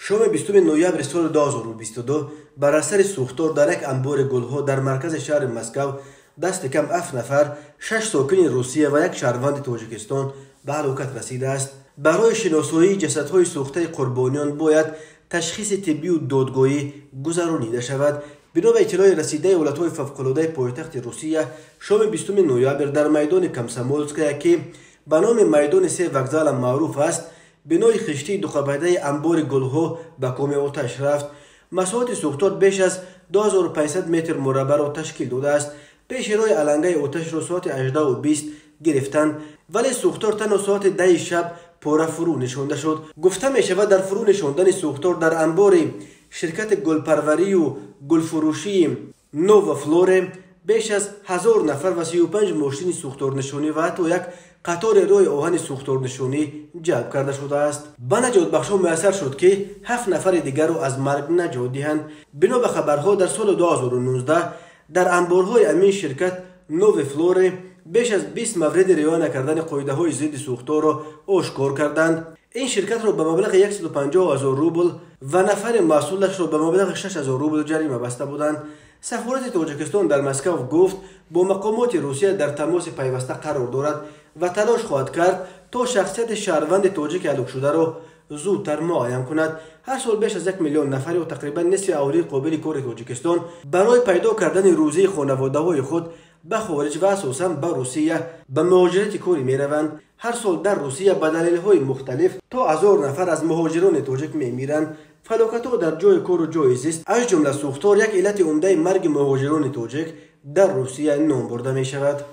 شام 20 نوامبر سال 2022 بر اثر سوختار در یک انبار گلها در مرکز شهر مسکو دست کم 7 نفر 6 ساکن روسیه و یک شهروند تاجیکستان به هلاکت رسیده است. برای شناسایی جسدهای سوخته قربانیان باید تشخیص طبی و دادگاهی گذرانیده شود. بنا به اطلاع رسیده ایالت‌های فوق‌العاده پایتخت روسیه، شام 20 نوامبر در میدان کمسامولسک که به نام میدان سه وокزال معروف است، بنای خشتی دو قبیله انبار گلها به کام آتش رفت. مساحت سوختار بیش از 2500 متر مربع را تشکیل داده است. پیش روی علنگه آتش را ساعت 18:20 گرفتند، ولی سوختار تنها ساعت 10 شب پاره فرو نشانده شد. گفته می شود در فرو نشاندن سوختار در انبار شرکت گلپروری و گلفروشی نووا فلور بیش از 1000 نفر و 35 ماشین سوختار نشانی و حتی یک قطار روی آهن سوختار نشانی جلب کرده شده است. به نجات بخشان میسر شد که 7 نفر دیگر را از مرگ نجات دهند. بنا به خبرها در سال 2019 در انبارهای امین شرکت نووا فلور بیش از 20 مورد رعایت نکردن قاعده های ضد سوختار را آشکار کردند. این شرکت را به مبلغ 150,000 روبل و نفر مسئولش را به مبلغ 6,000 روبل جریمه بسته بودند. سفارت تاجیکستان در مسکو گفت با مقامات روسیه در تماس پیوسته قرار دارد و تلاش خواهد کرد تا شخصیت شهروند تاجیک هلاک شده را زودتر معاین کند. هر سال بیش از 1 میلیون نفر و تقریبا نصف اهالی قابل کار تاجیکستان برای پیدا کردن روزی خانواده‌های خود به خارج و اساساً به روسیه به مهاجرت کاری می روند. هر سال در روسیه به دلایل مختلف تا 1000 نفر از مهاجران تاجیک می میرند. فلاکت‌ها در جای کار و جای زیست از جمله سوختار یک علت عمده مرگ مهاجران تاجیک در روسیه نام برده می شود.